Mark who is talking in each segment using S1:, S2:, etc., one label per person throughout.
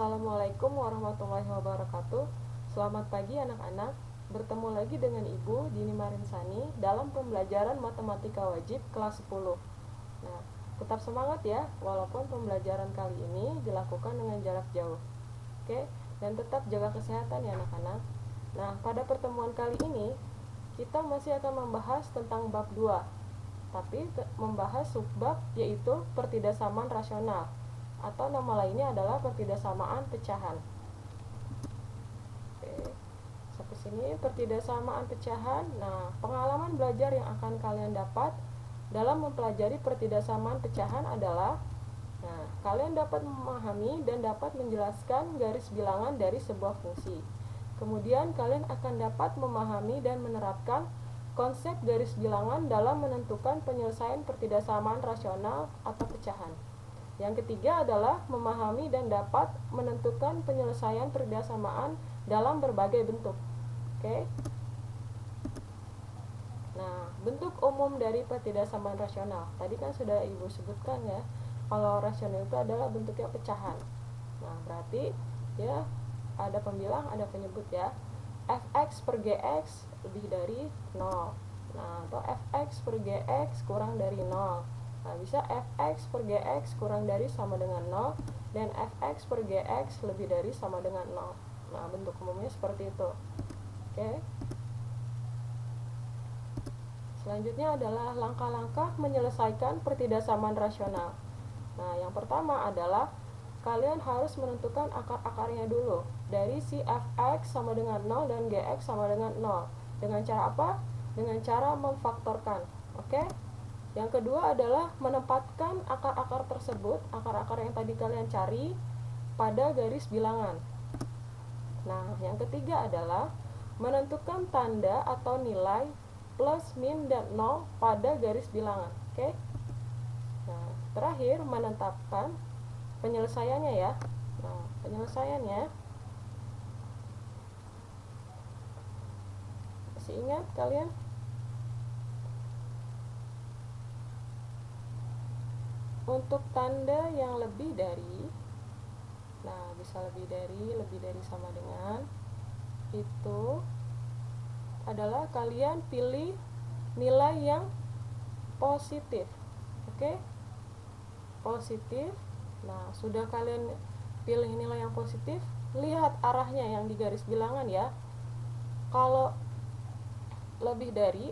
S1: Assalamualaikum warahmatullahi wabarakatuh. Selamat pagi anak-anak. Bertemu lagi dengan Ibu Dini Marinsani dalam pembelajaran matematika wajib kelas 10. Nah, tetap semangat ya walaupun pembelajaran kali ini dilakukan dengan jarak jauh. Oke, dan tetap jaga kesehatan ya anak-anak. Nah, pada pertemuan kali ini kita masih akan membahas tentang bab 2, tapi membahas subbab yaitu pertidaksamaan rasional, atau nama lainnya adalah pertidaksamaan pecahan. Oke, sampai sini pertidaksamaan pecahan. Nah, pengalaman belajar yang akan kalian dapat dalam mempelajari pertidaksamaan pecahan adalah, nah, kalian dapat memahami dan dapat menjelaskan garis bilangan dari sebuah fungsi. Kemudian kalian akan dapat memahami dan menerapkan konsep garis bilangan dalam menentukan penyelesaian pertidaksamaan rasional atau pecahan. Yang ketiga adalah memahami dan dapat menentukan penyelesaian pertidaksamaan dalam berbagai bentuk. Oke. Nah, bentuk umum dari pertidaksamaan rasional. Tadi kan sudah Ibu sebutkan ya, kalau rasional itu adalah bentuknya pecahan. Nah, berarti ya ada pembilang, ada penyebut ya. Fx per gx lebih dari 0. Nah, atau fx per gx kurang dari 0. Nah, bisa fx per gx kurang dari sama dengan 0 dan fx per gx lebih dari sama dengan 0. Nah, bentuk umumnya seperti itu. Oke. Selanjutnya adalah langkah-langkah menyelesaikan pertidaksamaan rasional. Nah, yang pertama adalah kalian harus menentukan akar-akarnya dulu. Dari si fx sama dengan 0 dan gx sama dengan 0. Dengan cara apa? Dengan cara memfaktorkan. Oke? Yang kedua adalah menempatkan akar-akar tersebut, akar-akar yang tadi kalian cari, pada garis bilangan. Nah, yang ketiga adalah menentukan tanda atau nilai plus, min, dan 0 pada garis bilangan. Oke? Nah, terakhir menetapkan penyelesaiannya ya. Nah, penyelesaiannya masih ingat kalian? Untuk tanda yang lebih dari, nah bisa lebih dari sama dengan, itu adalah kalian pilih nilai yang positif. Oke? Positif. Nah, sudah kalian pilih nilai yang positif, lihat arahnya yang di garis bilangan ya. Kalau lebih dari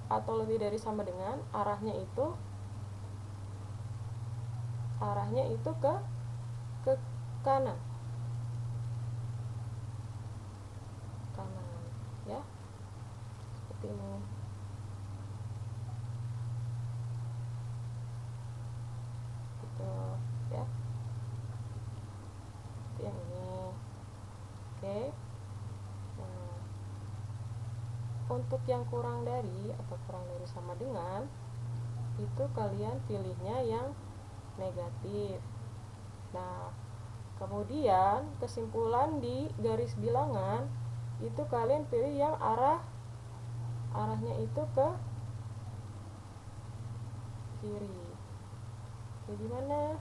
S1: atau lebih dari sama dengan, arahnya itu ke kanan. Kanan ya. Seperti ini. Gitu ya. Seperti yang ini. Oke. Nah, untuk yang kurang dari atau kurang dari sama dengan, itu kalian pilihnya yang negatif. Nah, kemudian kesimpulan di garis bilangan itu kalian pilih yang arahnya itu ke kiri. Jadi mana?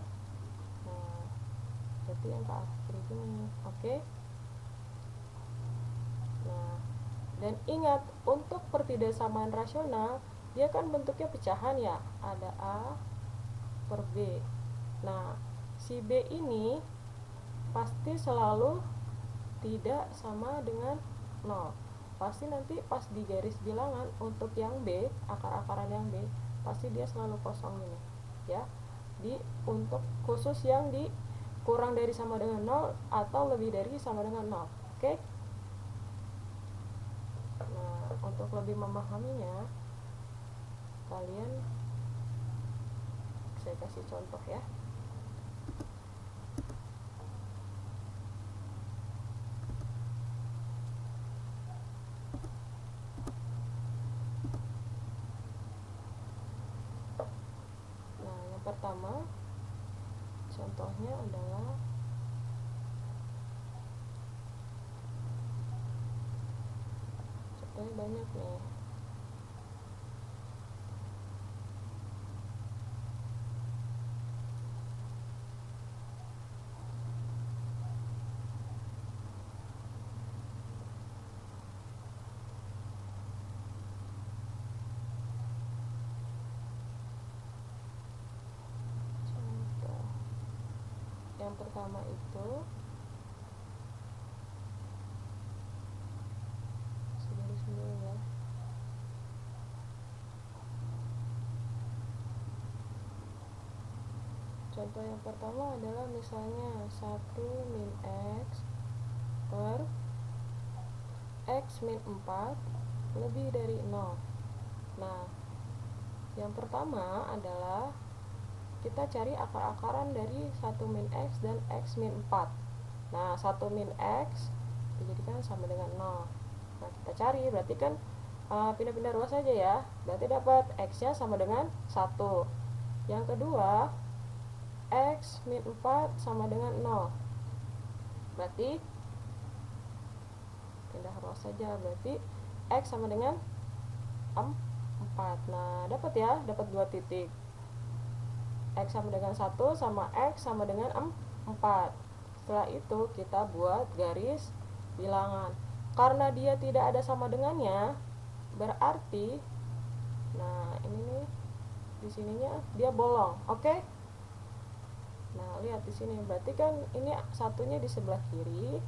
S1: Nah, berarti yang ke arah kiri ini. Oke. Nah, dan ingat, untuk pertidaksamaan rasional dia kan bentuknya pecahan ya, ada A per B. Nah, si B ini pasti selalu tidak sama dengan 0. Pasti nanti pas di garis bilangan untuk yang B, akar-akaran yang B, pasti dia selalu kosong ini ya. Untuk khusus yang di kurang dari sama dengan 0 atau lebih dari sama dengan 0. Oke? Nah, untuk lebih memahaminya, kalian saya kasih contoh ya. Nah, yang pertama contohnya adalah contohnya banyak nih. Yang pertama itu segaris dulu ya. Contoh yang pertama adalah misalnya 1 min X per X min 4 lebih dari 0. Nah, yang pertama adalah kita cari akar-akaran dari 1 min X dan X min 4. Nah, 1 min X dijadikan sama dengan 0. Nah, kita cari, berarti kan pindah-pindah ruas saja ya. Berarti dapat X-nya sama dengan 1. Yang kedua, X min 4 sama dengan 0. Berarti pindah ruas saja, berarti X sama dengan 4. Nah, dapat ya, dapat 2 titik. X sama dengan 1 sama X sama dengan 4. Setelah itu kita buat garis bilangan. Karena dia tidak ada sama dengannya, berarti nah ini nih di sininya dia bolong. Oke? Nah, lihat di sini, berarti kan ini satunya di sebelah kiri,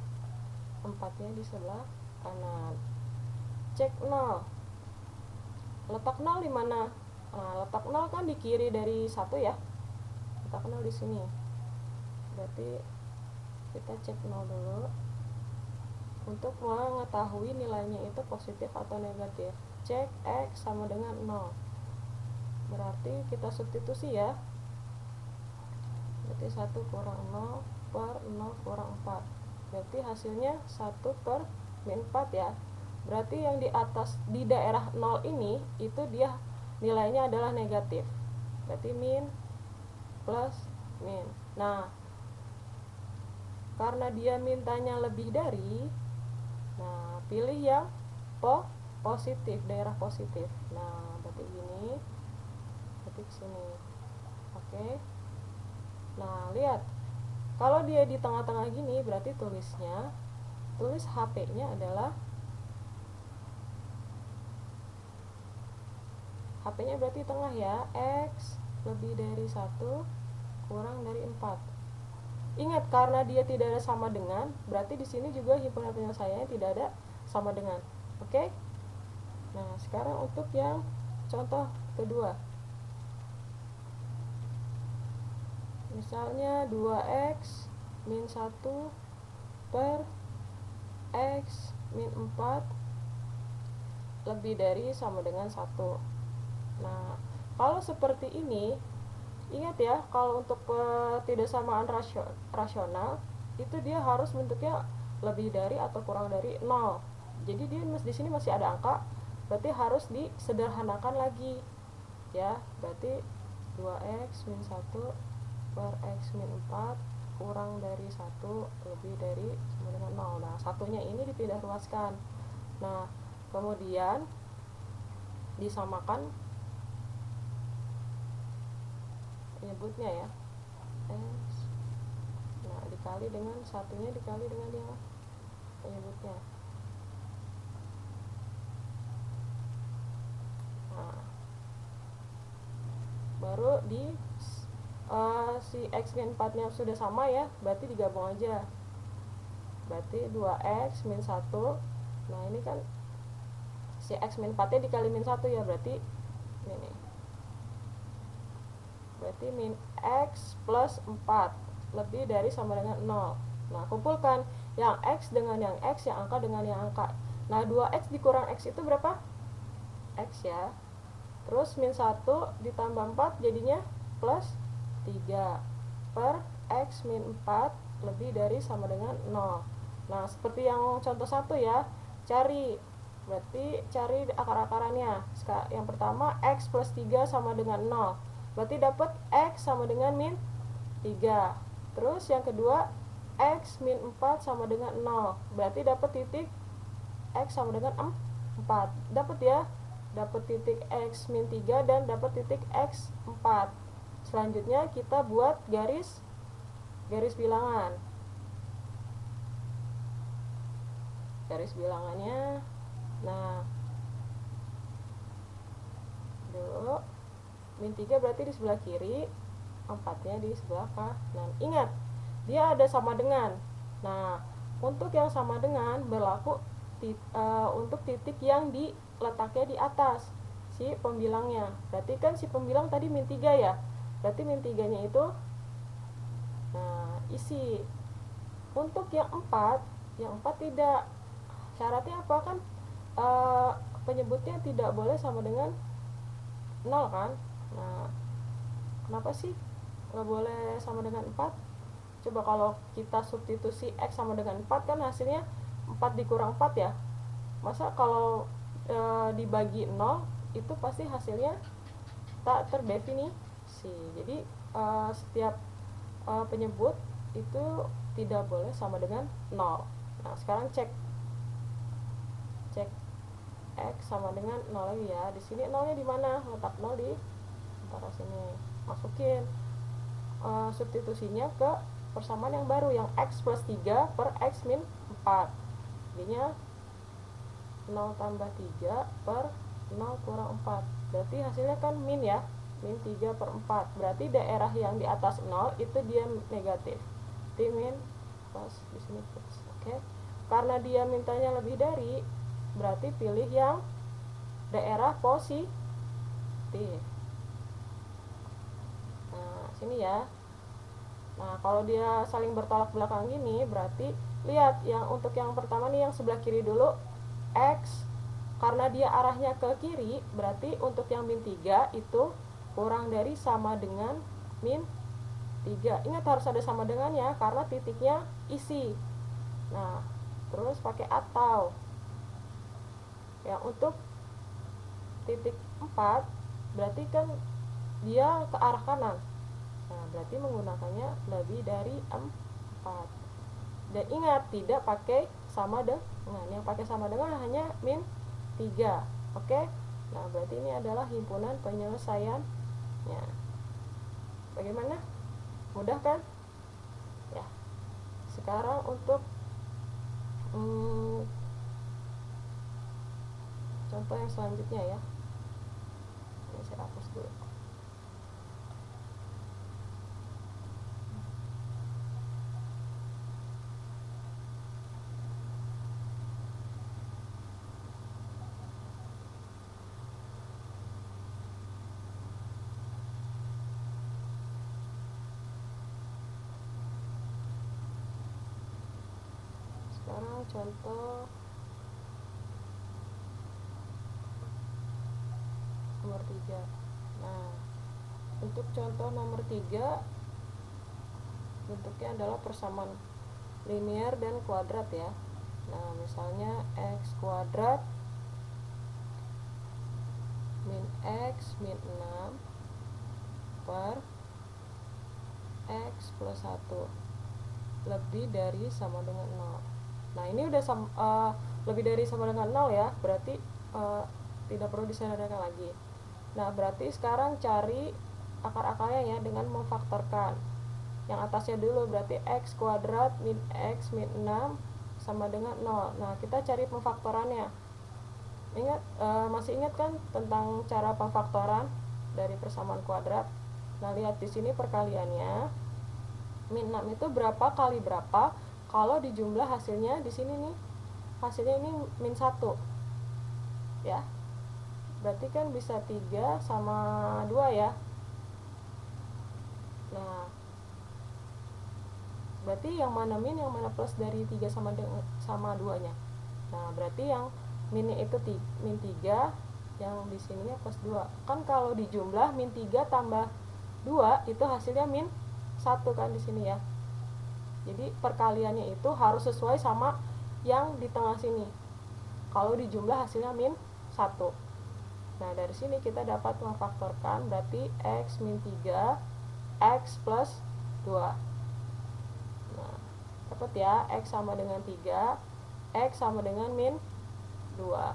S1: 4-nya di sebelah kanan. Cek 0. Letak 0 di mana? Nah, letak 0 kan di kiri dari 1 ya. Letak 0 di sini. Berarti kita cek 0 dulu untuk mengetahui nilainya itu positif atau negatif. Cek X sama dengan 0. Berarti kita substitusi ya. Berarti 1 kurang 0 per 0 kurang 4. Berarti hasilnya 1 per min 4 ya. Berarti yang di atas di daerah 0 ini itu dia nilainya adalah negatif. Berarti min plus min. Nah, karena dia mintanya lebih dari, nah pilih yang positif, daerah positif. Nah, berarti gini, ketik sini. Oke. Nah, lihat, kalau dia di tengah-tengah gini, berarti tulis HP-nya adalah HP-nya berarti tengah ya. X lebih dari 1 kurang dari 4. Ingat, karena dia tidak ada sama dengan, berarti di sini juga himpunan penyelesaiannya tidak ada sama dengan. Oke? Nah, sekarang untuk yang contoh kedua. Misalnya 2X min 1 per X min 4 lebih dari sama dengan 1. Nah, kalau seperti ini, ingat ya, kalau untuk ketidaksamaan rasional itu dia harus bentuknya lebih dari atau kurang dari 0. Jadi dia di sini masih ada angka, berarti harus disederhanakan lagi. Ya, berarti 2X min 1 per X min 4 kurang dari 1 lebih dari sama dengan 0. Nah, satunya ini dipindah ruaskan. Nah, kemudian disamakan penyebutnya ya. X. Nah, dikali dengan satunya dikali dengan yang penyebutnya. Nah, baru di si X min 4 nya sudah sama ya, berarti digabung aja. Berarti 2X min 1. Nah, ini kan si X min 4 nya dikali min 1 ya, berarti ini. Berarti min X plus 4 lebih dari sama dengan 0. Nah, kumpulkan yang X dengan yang X, yang angka dengan yang angka. Nah, 2X dikurang X itu berapa? X ya. Terus min 1 ditambah 4 jadinya plus 3 per X min 4 lebih dari sama dengan 0. Nah, seperti yang contoh 1 ya, cari, berarti cari akar-akarannya. Yang pertama, X plus 3 sama dengan 0, berarti dapat X sama dengan min 3. Terus yang kedua, X min 4 sama dengan 0, berarti dapat titik X sama dengan 4. Dapat ya, dapat titik X min 3 dan dapat titik X 4. Selanjutnya kita buat garis bilangan. Garis bilangannya, nah, dulu min 3 berarti di sebelah kiri, 4-nya di sebelah kanan. Ingat, dia ada sama dengan. Nah, untuk yang sama dengan berlaku untuk titik yang diletaknya di atas si pembilangnya. Berarti kan si pembilang tadi min 3 ya. Berarti min 3-nya itu isi. Untuk yang 4 tidak. Syaratnya apa kan? Penyebutnya tidak boleh sama dengan 0 kan? Nah, kenapa sih nggak boleh sama dengan 4? Coba kalau kita substitusi X sama dengan 4 kan hasilnya 4 dikurang 4 ya. Masa kalau dibagi 0 itu pasti hasilnya tak terdefinisi. Jadi setiap penyebut itu tidak boleh sama dengan 0. Nah, sekarang cek X sama dengan 0 lagi ya. Di sini 0-nya di mana? Letak 0 di antara sini. Masukin substitusinya ke persamaan yang baru yang X plus 3 per X min 4. Jadinya 0 tambah 3 per 0 kurang 4. Berarti hasilnya kan min ya. Min 3 per 4. Berarti daerah yang di atas 0 itu dia negatif. Di min plus di sini plus. Oke. Karena dia mintanya lebih dari, berarti pilih yang daerah positif. Nah, sini ya. Nah, kalau dia saling bertolak belakang gini, berarti lihat yang untuk yang pertama nih yang sebelah kiri dulu X, karena dia arahnya ke kiri, berarti untuk yang min 3 itu kurang dari sama dengan min 3. Ingat harus ada sama dengannya karena titiknya isi. Nah, terus pakai atau. Ya, untuk titik 4 berarti kan dia ke arah kanan. Nah, berarti menggunakannya lebih dari 4. Dan ingat, tidak pakai sama dengan. Yang pakai sama dengan hanya min 3. Oke? Nah, berarti ini adalah himpunan penyelesaiannya. Bagaimana? Mudah kan? Ya. Sekarang untuk contoh yang selanjutnya ya. Ini saya hapus dulu. Sekarang contoh nomor 3. Nah, untuk contoh nomor 3 bentuknya adalah persamaan linear dan kuadrat ya. Nah, misalnya X kuadrat min X min 6 per X plus 1 lebih dari sama dengan 0. Nah, ini udah lebih dari sama dengan 0 ya, berarti tidak perlu disadarkan lagi. Nah, berarti sekarang cari akar-akarnya ya dengan memfaktorkan. Yang atasnya dulu berarti X kuadrat min X min 6 sama dengan 0. Nah, kita cari pemfaktorannya. Ingat, masih ingat kan tentang cara pemfaktoran dari persamaan kuadrat? Nah, lihat di sini perkaliannya. Min 6 itu berapa kali berapa? Kalau dijumlah hasilnya di sini nih. Hasilnya ini min 1. Ya. Berarti kan bisa 3 sama 2 ya. Nah, berarti yang mana min, yang mana plus dari 3 sama 2-nya? Nah, berarti yang minnya itu min 3, yang di sininya plus 2. Kan kalau dijumlah min 3 tambah 2 itu hasilnya min 1 kan di sini ya. Jadi perkaliannya itu harus sesuai sama yang di tengah sini. Kalau dijumlah hasilnya min 1. Nah, dari sini kita dapat memfaktorkan, berarti X min 3 X plus 2. Nah, dapat ya, X sama dengan 3, X sama dengan min 2.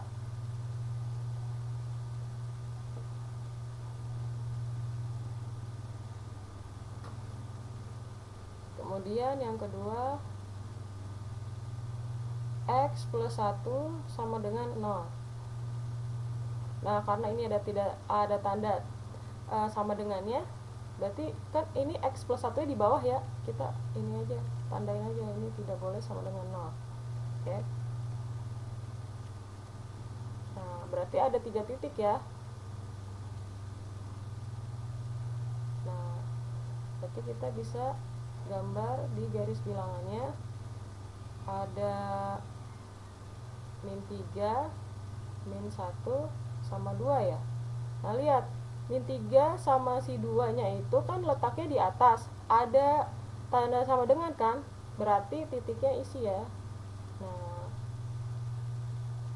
S1: Kemudian yang kedua, X plus 1 sama dengan 0. Nah, karena ini tidak ada tanda sama dengannya, Berarti kan ini X plus 1 di bawah ya, kita ini aja, tandain aja, ini tidak boleh sama dengan 0. Oke. Nah, berarti ada 3 titik ya. Nah, berarti kita bisa gambar di garis bilangannya ada min 3, min 1, sama 2 ya. Nah, lihat, min 3 sama si 2 nya itu kan letaknya di atas, ada tanda sama dengan kan, berarti titiknya isi ya.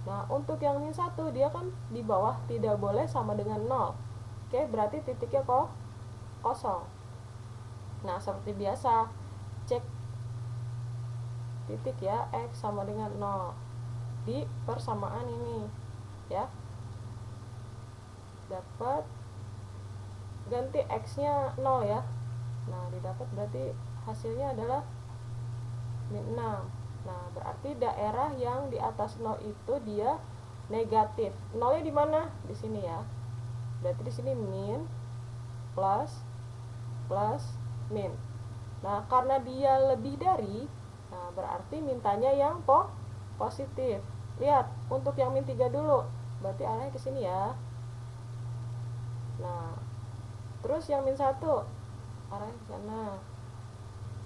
S1: Nah, untuk yang min 1 dia kan di bawah, tidak boleh sama dengan 0. Oke, berarti titiknya kosong. Nah, seperti biasa, cek titik ya, X sama dengan 0 di persamaan ini ya. Dapat, ganti X nya 0 ya. Nah, didapat berarti hasilnya adalah min 6. Nah, berarti daerah yang di atas 0 itu dia negatif. 0-nya di mana? Di sini ya. Berarti di sini min, plus, min. Nah, karena dia lebih dari, nah berarti mintanya yang positif. Lihat, untuk yang min 3 dulu. Berarti arahnya ke sini ya. Nah, terus yang min 1 arahnya ke sana.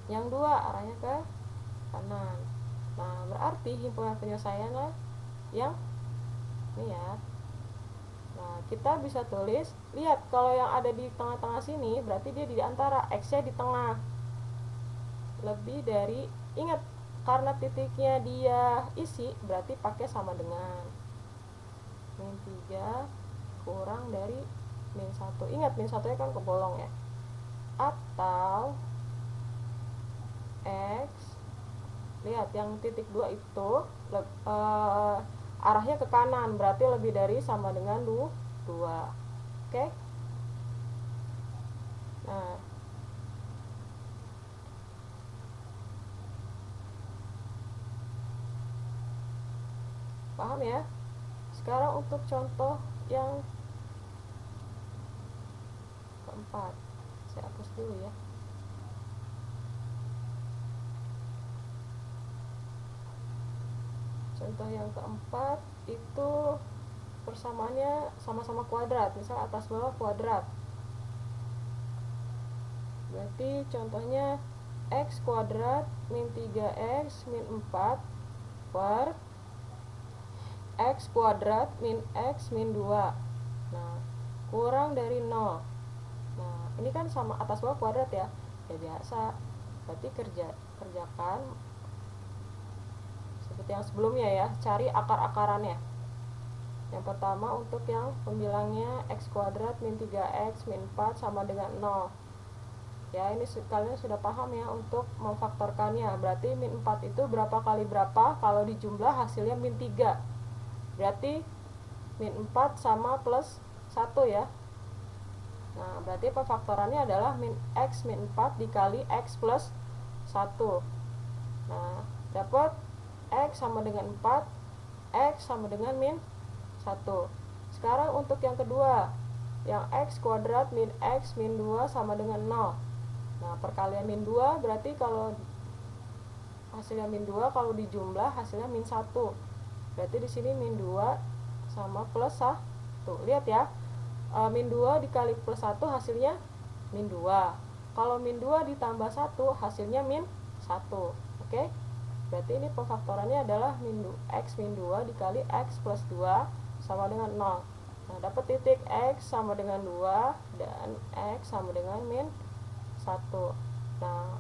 S1: Yang 2 arahnya ke kanan. Nah, berarti himpunan penyelesaian lah yang ini ya. Nah, kita bisa tulis, lihat kalau yang ada di tengah-tengah sini berarti dia di antara, X-nya di tengah. Lebih dari, ingat karena titiknya dia isi berarti pakai sama dengan min 3 kurang dari min 1. Ingat min 1 nya kan kebolong ya. Atau X, lihat yang titik 2 itu arahnya ke kanan, berarti lebih dari sama dengan 2. Oke. Nah, paham ya? Sekarang untuk contoh yang keempat, saya hapus dulu ya. Contoh yang keempat itu persamaannya sama-sama kuadrat, misal atas bawah kuadrat. Berarti contohnya X kuadrat min 3X min 4 per X kuadrat min X min 2. Nah, kurang dari 0. Nah, ini kan sama atas bawah kuadrat ya. Ya biasa. Berarti kerjakan seperti yang sebelumnya ya, cari akar-akarannya. Yang pertama untuk yang pembilangnya X kuadrat min 3X min 4 sama dengan 0. Ya, ini kalian sudah paham ya untuk memfaktorkannya. Berarti min 4 itu berapa kali berapa, kalau dijumlah hasilnya min 3. Berarti min 4 sama plus 1 ya. Nah, berarti pemfaktorannya adalah min X min 4 dikali X plus 1. Nah, dapat X sama dengan 4, X sama dengan min 1. Sekarang untuk yang kedua, yang X kuadrat min X min 2 sama dengan 0. Nah, perkalian min 2 berarti kalau hasilnya min 2, kalau dijumlah hasilnya min 1. Berarti di sini min 2 sama plus 1. Lihat ya, min 2 dikali plus 1 hasilnya min 2. Kalau min 2 ditambah 1 hasilnya min 1. Oke? Berarti ini pemfaktorannya adalah X min 2 dikali X plus 2 sama dengan 0. Nah, dapat titik X sama dengan 2 dan X sama dengan min 1. Nah,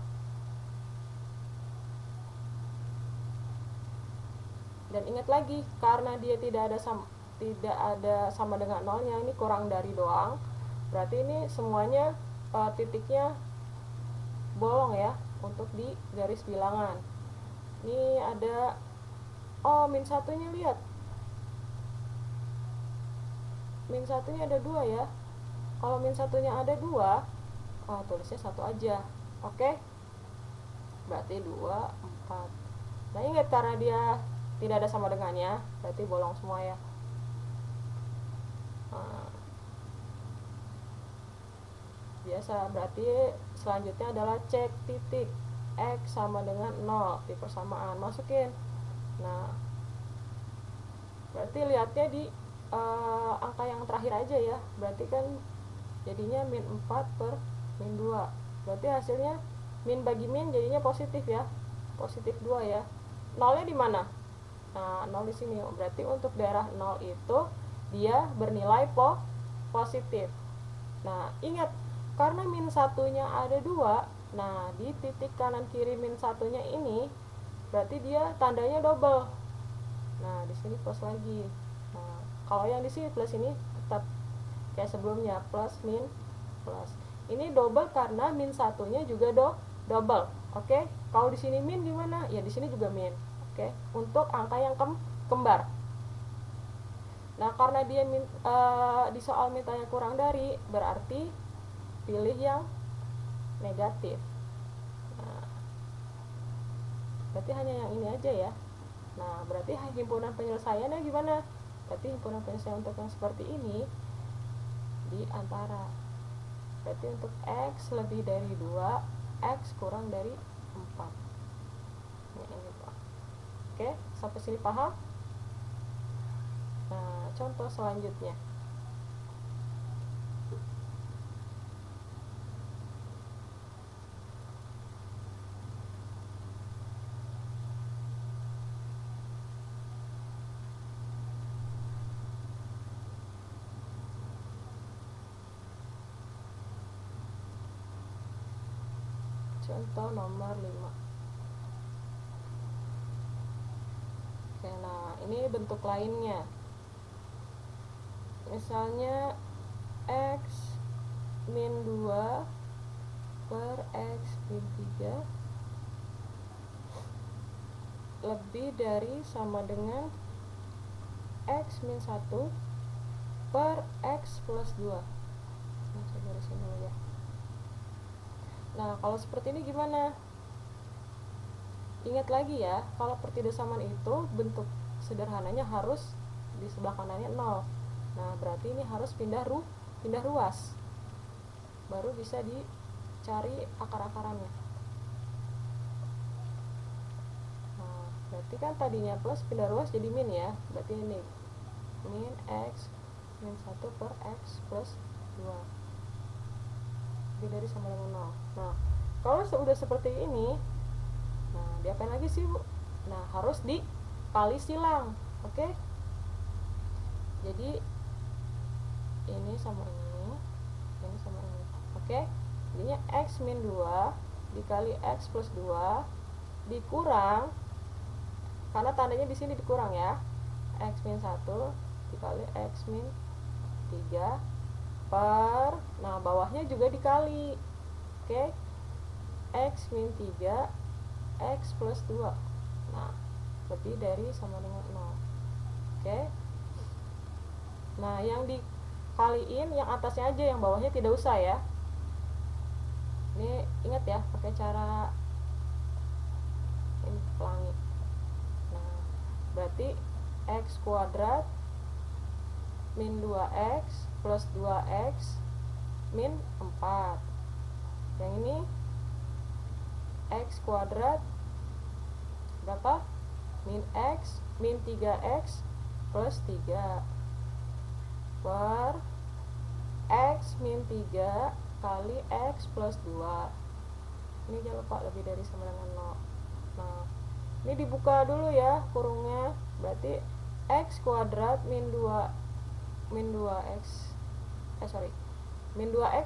S1: dan ingat lagi, karena dia tidak ada sama dengan 0 nya, ini kurang dari doang. Berarti ini semuanya titiknya bolong ya untuk di garis bilangan. Ini ada min 1 nya, lihat. Min 1 nya ada 2 ya. Kalau min 1 nya ada 2, tulisnya 1 aja. Oke? Berarti 2, 4. Nah, ingat karena dia tidak ada sama dengannya, berarti bolong semua ya. biasa. Berarti selanjutnya adalah cek titik X sama dengan 0 di persamaan, masukin. Nah, berarti lihatnya di angka yang terakhir aja ya. Berarti kan jadinya min 4 per min 2. Berarti hasilnya min bagi min jadinya positif ya. Positif 2 ya. Nolnya di mana? Nah, 0 di sini. Berarti untuk daerah 0 itu dia bernilai positif. Nah, ingat karena min satunya ada 2, nah di titik kanan kiri min satunya ini berarti dia tandanya double. Nah, di sini plus lagi. Nah, kalau yang di sini plus ini tetap kayak sebelumnya, plus min plus. Ini double karena min satunya juga double. Oke? Kalau di sini min gimana? Ya di sini juga min. Oke? Untuk angka yang kembar. Nah, karena dia di soal mintanya kurang dari, berarti pilih yang negatif. Nah, berarti hanya yang ini aja ya. Nah, berarti himpunan penyelesaiannya gimana? Berarti himpunan penyelesaian untuk yang seperti ini di antara. Berarti untuk X lebih dari 2, X kurang dari 4. Ini Pak. Oke, sampai sini paham? Nah, contoh selanjutnya. Contoh nomor 5. Oke, nah ini bentuk lainnya. Misalnya X min 2 per X min 3 lebih dari sama dengan X min 1 per X plus 2. Nah, saya garisin dulu ya. Nah, kalau seperti ini gimana? Ingat lagi ya, kalau pertidaksamaan itu bentuk sederhananya harus di sebelah kanannya 0. Nah, berarti ini harus pindah ruas. Baru bisa dicari akar-akarannya. Nah, berarti kan tadinya plus pindah ruas jadi min ya. Berarti ini min X min 1 per X plus 2 lebih dari sama dengan 0. Nah, kalau sudah seperti ini, nah diapain lagi sih Bu? Nah, harus dikali silang. Oke? Jadi ini sama ini sama ini. Oke? Jadinya X min 2 dikali X plus 2 dikurang, karena tandanya di sini dikurang ya, X min 1 dikali X min 3 per, nah bawahnya juga dikali. Oke? X min 3 X plus 2. Nah, lebih dari sama dengan 0. Oke? Nah, yang dikaliin yang atasnya aja, yang bawahnya tidak usah ya. Ini ingat ya, pakai cara ini pelangi. Nah, berarti X kuadrat min 2X plus 2X min 4. Yang ini X kuadrat berapa? Min X min 3X plus 3 per X min 3 kali X plus 2. Ini jangan lupa lebih dari sama dengan 0. Nah, ini dibuka dulu ya kurungnya. Berarti X kuadrat min 2x min 2x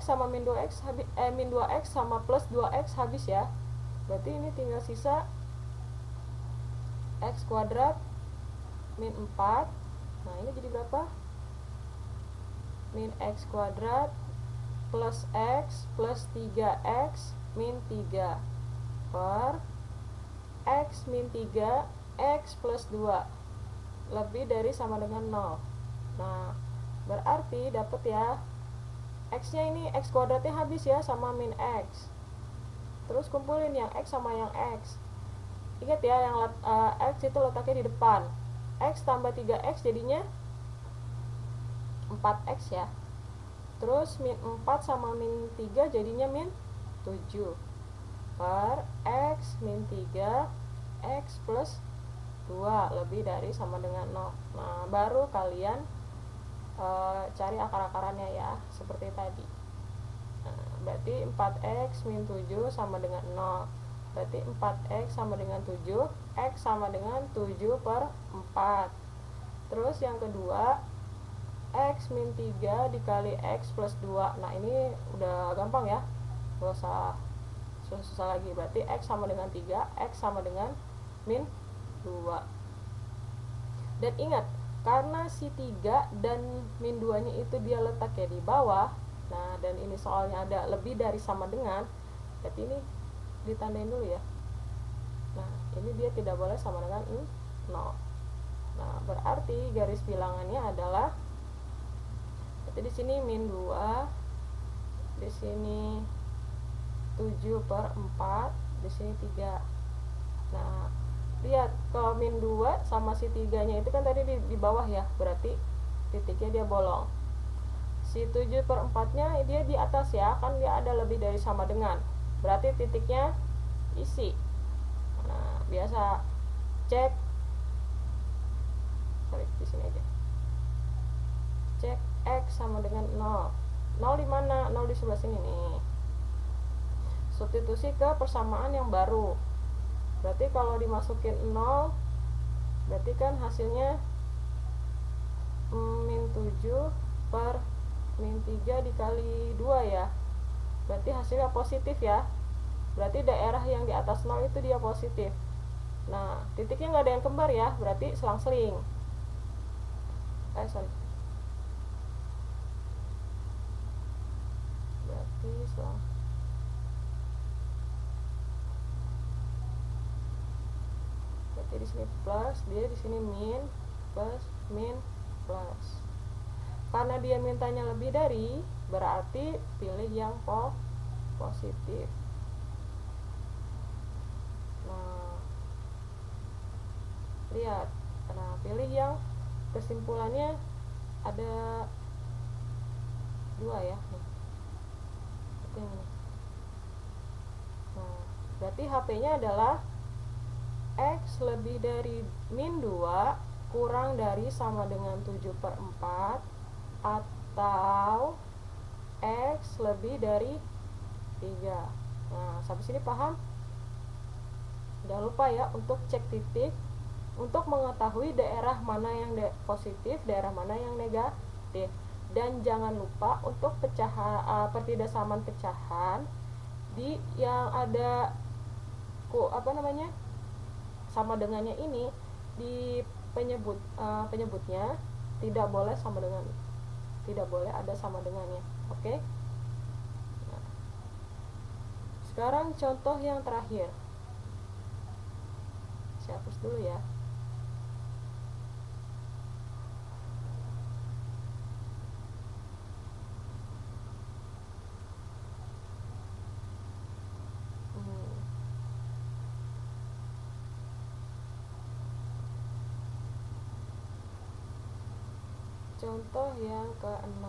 S1: sama min 2x habis, min 2x sama plus 2x habis ya. Berarti ini tinggal sisa X kuadrat min 4. Nah, ini jadi berapa? Min X kuadrat plus X plus 3X min 3 per X min 3 X plus 2 lebih dari sama dengan 0. Nah, berarti dapat ya, X nya ini X kuadratnya habis ya sama min X. Terus kumpulin yang X sama yang X. Ingat ya, yang X itu letaknya di depan. X tambah 3X jadinya 4X ya. Terus min 4 sama min 3 jadinya min 7 per X min 3 X plus 2 lebih dari sama dengan 0. Nah, baru kalian cari akar-akarannya ya, seperti tadi. Nah, berarti 4X min 7 sama dengan 0. Berarti 4X sama dengan 7, X sama dengan 7 per 4. Terus yang kedua, X min 3 dikali X plus 2. Nah, ini udah gampang ya, gak usah susah lagi. Berarti X sama dengan 3, X sama dengan min 2. Dan ingat, karena si 3 dan min 2 nya itu dia letaknya di bawah, nah dan ini soalnya ada lebih dari sama dengan, berarti ini ditandain dulu ya. Nah, ini dia tidak boleh sama dengan 0. Nah, berarti garis bilangannya adalah, berarti di sini min 2, di sini 7 per 4, di sini 3. Nah, lihat kalau min 2 sama si 3 nya itu kan tadi di bawah ya, berarti titiknya dia bolong. Si 7 per 4 nya dia di atas ya, kan dia ada lebih dari sama dengan, berarti titiknya isi. Nah, biasa cek, sorry, di sini aja, cek X sama dengan 0. 0 di mana? 0 di sebelah sini nih. Substitusi ke persamaan yang baru. Berarti kalau dimasukin 0, berarti kan hasilnya min 7 per min 3 dikali 2 ya. Berarti hasilnya positif ya. Berarti daerah yang di atas 0 itu dia positif. Nah, titiknya nggak ada yang kembar ya, berarti selang-seling. Berarti selang. Berarti di sini plus, dia di sini min, plus, min, plus. Karena dia mintanya lebih dari, berarti pilih yang positif. Nah, lihat, nah pilih yang kesimpulannya ada 2 ya. Nah, berarti HP-nya adalah X lebih dari min 2 kurang dari sama dengan 7 per 4, atau X lebih dari 3. Nah, sampai sini paham? Jangan lupa ya untuk cek titik untuk mengetahui daerah mana yang positif, daerah mana yang negatif. Dan jangan lupa untuk pertidasaman pecahan di yang ada sama dengannya ini, di penyebutnya tidak boleh sama dengan, tidak boleh ada sama dengannya. Oke? Nah, sekarang contoh yang terakhir. Saya hapus dulu ya. Contoh yang ke-6.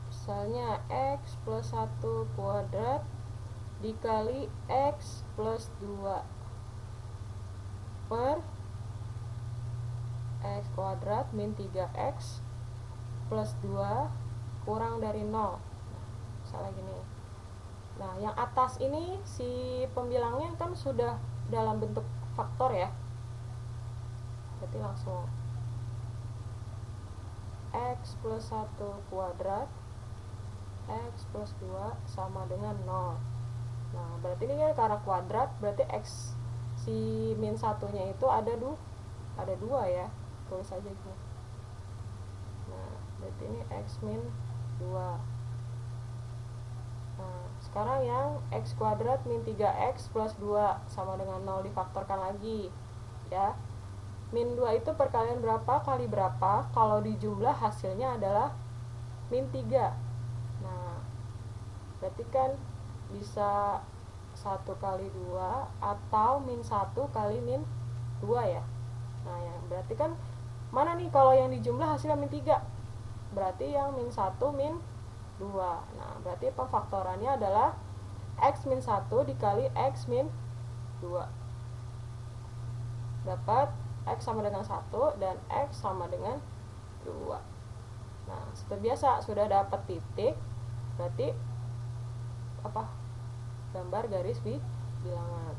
S1: Misalnya X plus 1 kuadrat dikali X plus 2 per X kuadrat min 3X plus 2 kurang dari 0. Misalnya gini. Nah, yang atas ini si pembilangnya kan sudah dalam bentuk faktor ya. Berarti langsung X plus 1 kuadrat X plus 2 sama dengan 0. Nah, berarti ini kan karena kuadrat, berarti X si min 1 nya itu ada 2 ya. Tulis aja gitu. Nah, berarti ini X min 2. Nah, sekarang yang X kuadrat min 3X plus 2 sama dengan 0 difaktorkan lagi ya. Min 2 itu perkalian berapa kali berapa, kalau dijumlah hasilnya adalah min 3. Nah, berarti kan bisa 1 kali 2 atau min 1 kali min 2 ya. Nah, ya berarti kan mana nih kalau yang dijumlah hasilnya min 3, berarti yang min 1 min 2. Nah berarti pemfaktorannya adalah x min 1 dikali x min 2, dapat x sama dengan 1 dan x sama dengan 2. Nah seperti biasa sudah dapat titik, berarti apa, gambar garis bilangan.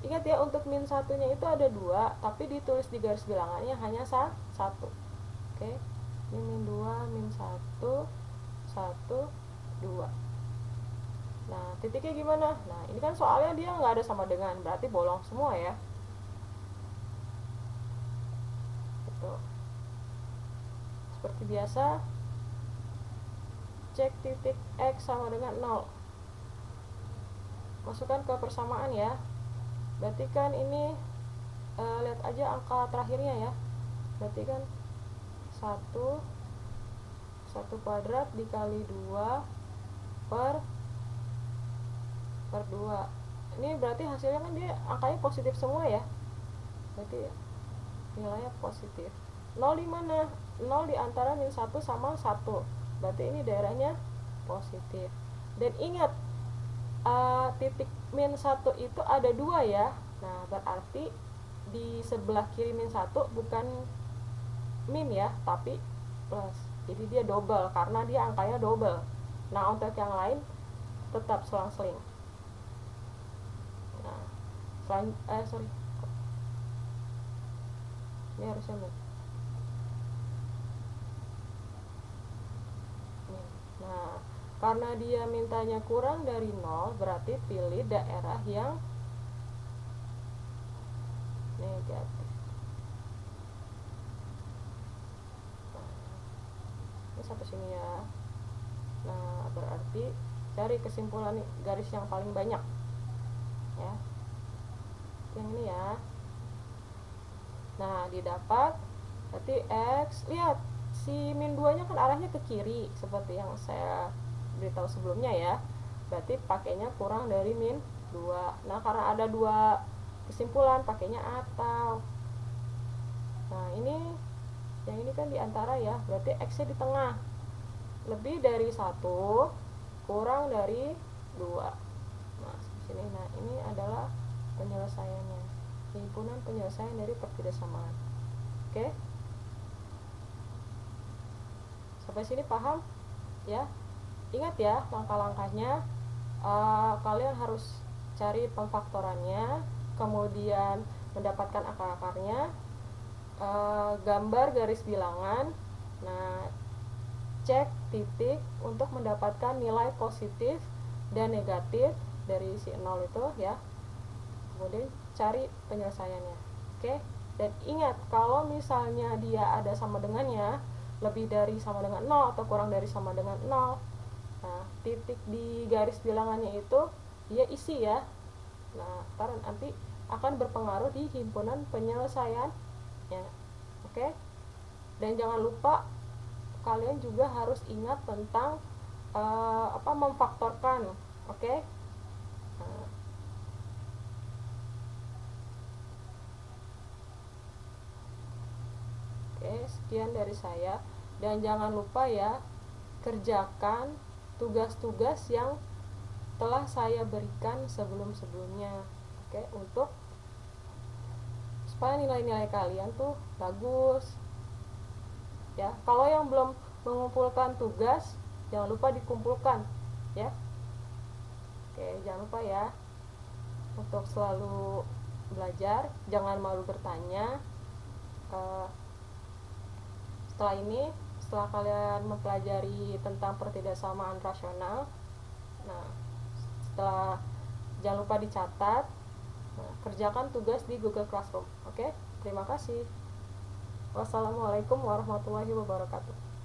S1: Ingat ya, untuk min satunya itu ada 2, tapi ditulis di garis bilangannya hanya 1. Oke, ini min 2, min 1, 1, 2. Nah titiknya gimana? Nah ini kan soalnya dia nggak ada sama dengan, berarti bolong semua ya. Gitu. Seperti biasa, cek titik x sama dengan 0, masukkan ke persamaan ya. Berarti kan ini lihat aja angka terakhirnya ya, berarti kan 1 kuadrat dikali 2 per 2. Ini berarti hasilnya kan dia angkanya positif semua ya, berarti nilainya positif. 0 di mana? 0 di antara min 1 sama 1, berarti ini daerahnya positif. Dan ingat, titik min 1 itu ada 2 ya. Nah berarti di sebelah kiri min 1 bukan min ya, tapi plus. Jadi dia double karena dia angkanya double. Nah untuk yang lain tetap selang-seling. Nah sorry, ini harusnya min. Nah karena dia mintanya kurang dari 0, berarti pilih daerah yang negatif. Nah, ini sampai sini ya. Nah berarti cari kesimpulan garis yang paling banyak ya, yang ini ya. Nah didapat berarti x, lihat si min 2 nya kan arahnya ke kiri seperti yang saya beritahu sebelumnya ya, berarti pakainya kurang dari min 2. Nah karena ada 2 kesimpulan, pakainya atau. Nah ini yang ini kan diantara ya, berarti x nya di tengah, lebih dari 1 kurang dari 2. Nah sini, nah ini adalah penyelesaiannya, himpunan penyelesaian dari pertidaksamaan. Oke, sampai sini paham ya? Ingat ya langkah-langkahnya, kalian harus cari pemfaktorannya, kemudian mendapatkan akar-akarnya, gambar garis bilangan, nah cek titik untuk mendapatkan nilai positif dan negatif dari si 0 itu ya, kemudian cari penyelesaiannya. Oke, dan ingat kalau misalnya dia ada sama dengannya, lebih dari sama dengan 0 atau kurang dari sama dengan 0, nah titik di garis bilangannya itu dia isi ya. Nah ntar nanti akan berpengaruh di himpunan penyelesaiannya. Oke, dan jangan lupa kalian juga harus ingat tentang memfaktorkan. Oke. Nah, sekian dari saya, dan jangan lupa ya, kerjakan tugas-tugas yang telah saya berikan sebelum-sebelumnya. Oke, untuk supaya nilai-nilai kalian tuh bagus ya. Kalau yang belum mengumpulkan tugas, jangan lupa dikumpulkan ya. Oke, jangan lupa ya untuk selalu belajar, jangan malu bertanya. Setelah ini, setelah kalian mempelajari tentang pertidaksamaan rasional, nah setelah, jangan lupa dicatat. Nah, kerjakan tugas di Google Classroom. Oke, terima kasih. Wassalamualaikum warahmatullahi wabarakatuh.